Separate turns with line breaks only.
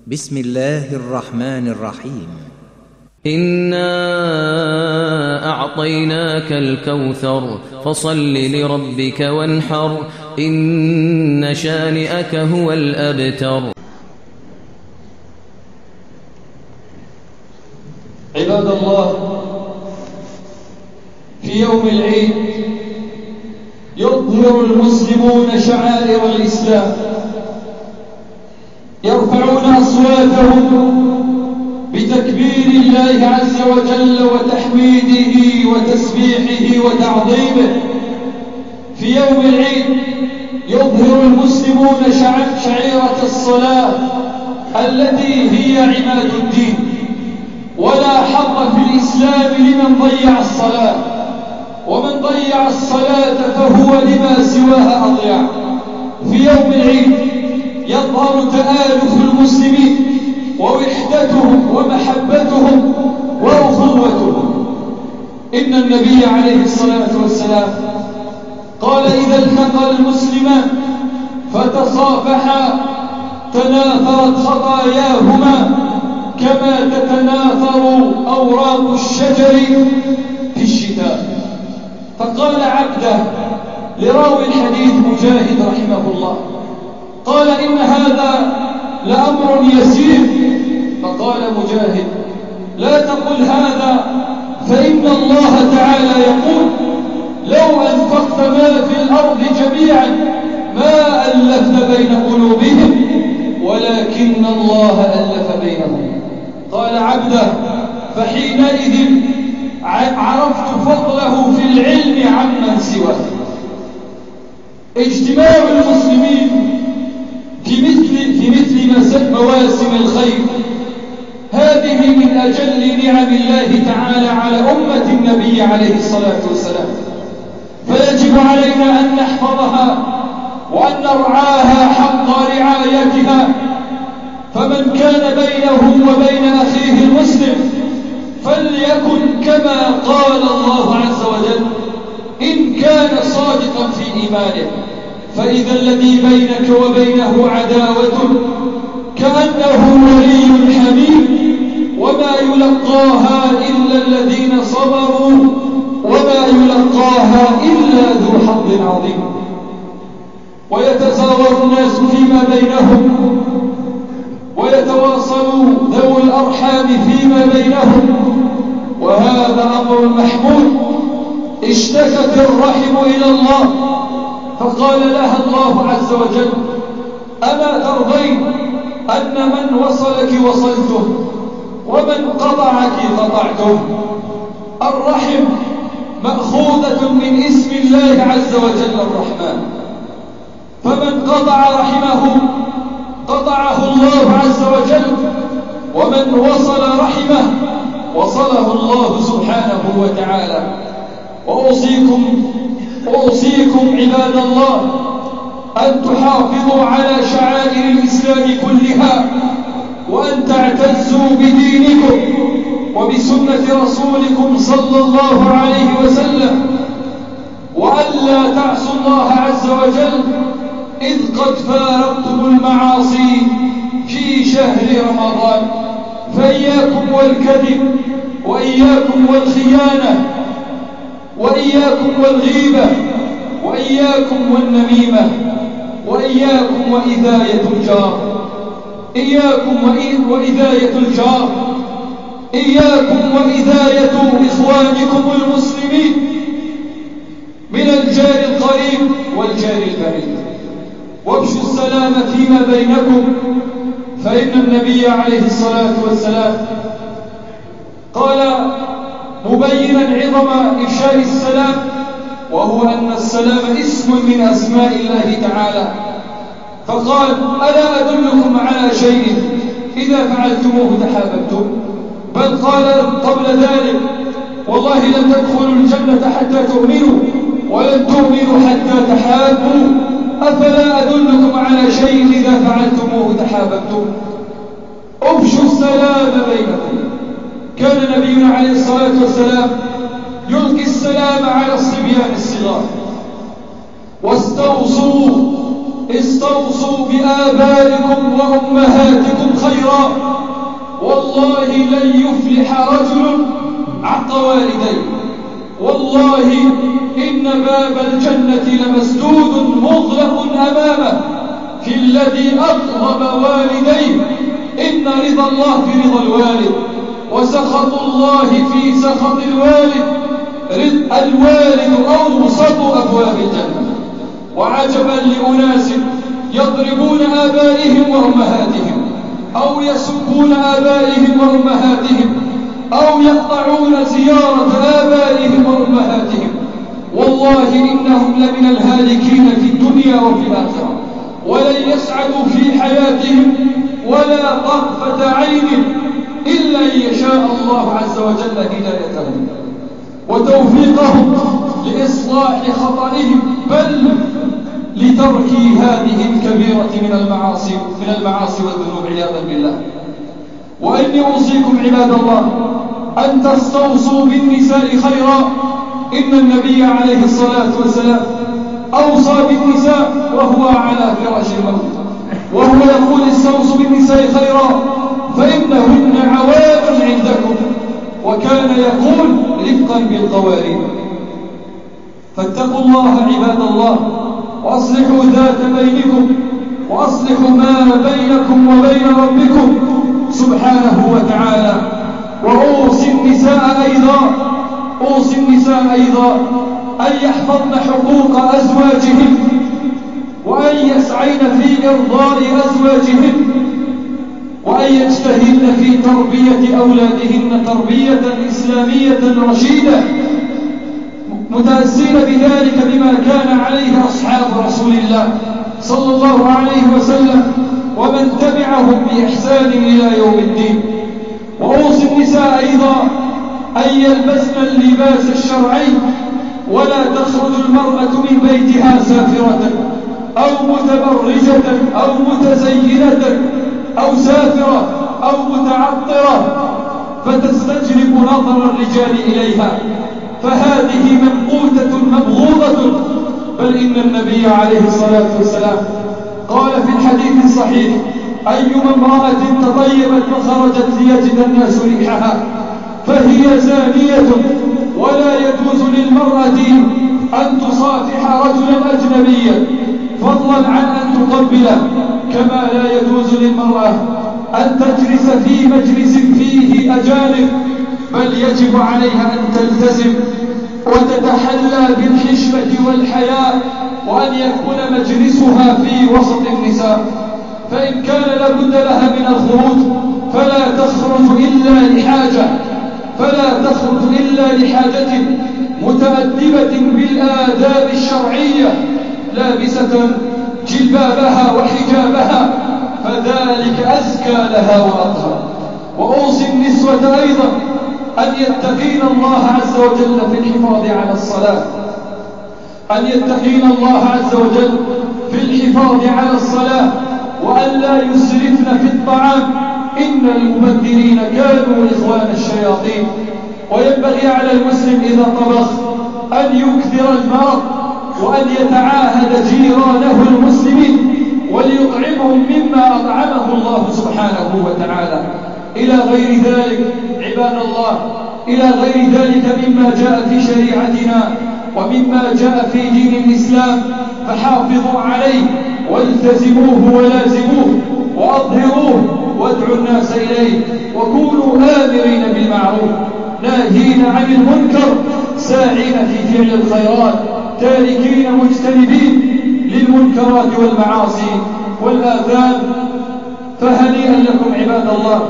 بسم الله الرحمن الرحيم.
إنا أعطيناك الكوثر فصل لربك وانحر إن شانئك هو الأبتر.
عباد الله، في يوم العيد يظهر المسلمون شعائر الإسلام، يرفعون أصواتهم بتكبير الله عز وجل وتحميده وتسبيحه وتعظيمه. في يوم العيد يظهر المسلمون شعيرة الصلاة التي هي عماد الدين، ولا حظ في الإسلام لمن ضيع الصلاة، ومن ضيع الصلاة فهو لما سواها أضيع. في يوم العيد يظهر تآلف المسلمين ووحدتهم ومحبتهم وأخوتهم. إن النبي عليه الصلاة والسلام قال: إذا التقى المسلمان فتصافحا تناثرت خطاياهما كما تتناثر أوراق الشجر في الشتاء. فقال عبده لراوي الحديث مجاهد رحمه الله، قال: إن هذا لأمر يسير. فقال مجاهد: لا تقل هذا، فإن الله تعالى يقول: لو أنفقت ما في الأرض جميعا ما ألفت بين قلوبهم ولكن الله ألف بينهم. قال عبده: فحينئذ عرفت فضله في العلم عمن سواه. اجتماع المسلمين في مثل مواسم الخير هذه من أجل نعم الله تعالى على أمة النبي عليه الصلاة والسلام، فيجب علينا أن نحفظها وأن نرعاها حق رعايتها. فمن كان بينه وبين أخيه المسلم فليكن كما قال الله عز وجل: إن كان صادقا في إيمانه، فإذا الذي بينك وبينه عداوة كأنه ولي حميم، وما يلقاها إلا الذين صبروا وما يلقاها إلا ذو حظ عظيم. ويتزاور الناس فيما بينهم، ويتواصل ذو الأرحام فيما بينهم، وهذا أمر محمود. اشتكت الرحم إلى الله فقال لها الله عز وجل: أما ترضين أن من وصلك وصلته ومن قطعك قطعته؟ الرحم مأخوذة من اسم الله عز وجل الرحمن، فمن قطع رحمه قطعه الله عز وجل، ومن وصل رحمه وصله الله سبحانه وتعالى. وأوصيكم عباد الله أن تحافظوا على شعائر الإسلام كلها، وأن تعتزوا بدينكم وبسنة رسولكم صلى الله عليه وسلم، وألا تعصوا الله عز وجل إذ قد فارقتم المعاصي في شهر رمضان. فإياكم والكذب، وإياكم والخيانة، وإياكم والغيبة، وإياكم والنميمة، وإياكم وإذاية الجار، إياكم وإذاية الجار، إياكم وإذاية إخوانكم المسلمين من الجار القريب والجار البعيد. وابشوا السلام فيما بينكم، فإن النبي عليه الصلاة والسلام قال مبينا عظم إفشاء السلام، وهو أن السلام اسم من أسماء الله تعالى، فقال: ألا أدلكم على شيء إذا فعلتموه تحاببتم؟ بل قال قبل ذلك: والله لن تدخلوا الجنة حتى تؤمنوا، ولن تؤمنوا حتى تحابوا، أفلا أدلكم على شيء إذا فعلتموه تحاببتم؟ أفشوا السلام بينكم. كان نبينا عليه الصلاة والسلام يلقي السلام على الصبيان الصغار. واستوصوا بآبائكم وأمهاتكم خيرا والله لن يفلح رجل عق والديه. والله إن باب الجنة لمسدود مغلق أمامه في الذي أغضب والديه. إن رضا الله في رضا الوالد وسخط الله في سخط الوالد. الوالد أوسط أبواب الجنة. وعجبا لأناس يضربون آبائهم وأمهاتهم أو يسبون آبائهم وأمهاتهم أو يقطعون زيارة آبائهم وأمهاتهم. والله إنهم لمن الهالكين في الدنيا وفي الآخرة، ولن يسعدوا في حياتهم ولا طرفة عين إلا أن يشاء الله عز وجل هدايتهم وتوفيقهم لإصلاح خطئهم، بل لترك هذه الكبيرة من المعاصي والذنوب عياذا بالله. وإني أوصيكم عباد الله أن تستوصوا بالنساء خيرا. إن النبي عليه الصلاة والسلام أوصى بالنساء وهو على فراش الموت، وهو يقول استوصوا بالنساء خيرا فإنهن عوان عندكم، وكان يقول رفقا بالقوارير. فاتقوا الله عباد الله وأصلحوا ذات بينكم وأصلحوا ما بينكم وبين ربكم سبحانه وتعالى. وأوصي النساء أيضا أن يحفظن حقوق أزواجهن وأن يسعين في إرضاء أزواجهن وأن يجتهدن في تربية أولادهن تربية إسلامية رشيدة، متأسين بذلك بما كان عليه أصحاب رسول الله صلى الله عليه وسلم ومن تبعهم بإحسان إلى يوم الدين. وأوصي النساء أيضا أن يلبسن اللباس الشرعي، ولا تخرج المرأة من بيتها سافرة أو متبرجة أو متزينة أو سافرة أو متعطرة فتستجلب نظر الرجال إليها، فهذه ممقوتة مبغوضة. بل إن النبي عليه الصلاة والسلام قال في الحديث الصحيح: أيما امرأة تطيبت فخرجت ليجد الناس ريحها فهي زانية. ولا يجوز للمرأة أن تصافح رجلا أجنبيا فضلا عن أن تقبله، كما لا يجوز للمرأة أن تجلس في مجلس فيه أجانب، بل يجب عليها أن تلتزم وتتحلى بالحشمة والحياء، وأن يكون مجلسها في وسط النساء. فإن كان لابد لها من الخروج فلا تخرج إلا لحاجة متأدبة بالآداب الشرعية لابسة جلبابها وحجابها، فذلك أزكى لها وأطهر. وأوصي النسوة أيضا أن يتقين الله عز وجل في الحفاظ على الصلاة، وأن لا يسرفن في الطعام، إن المبذرين كانوا إخوان الشياطين. وينبغي على المسلم إذا طبخ أن يكثر المرق، وأن يتعاهد جيرانه المسلمين وليطعمهم مما أطعمه الله سبحانه وتعالى. إلى غير ذلك عباد الله، إلى غير ذلك مما جاء في شريعتنا ومما جاء في دين الإسلام، فحافظوا عليه والتزموه ولازموه وأظهروه وادعوا الناس إليه، وكونوا آمرين بالمعروف ناهين عن المنكر، ساعين في فعل الخيرات، تاركين مجتنبين للمنكرات والمعاصي والآثام. فهنيئا لكم عباد الله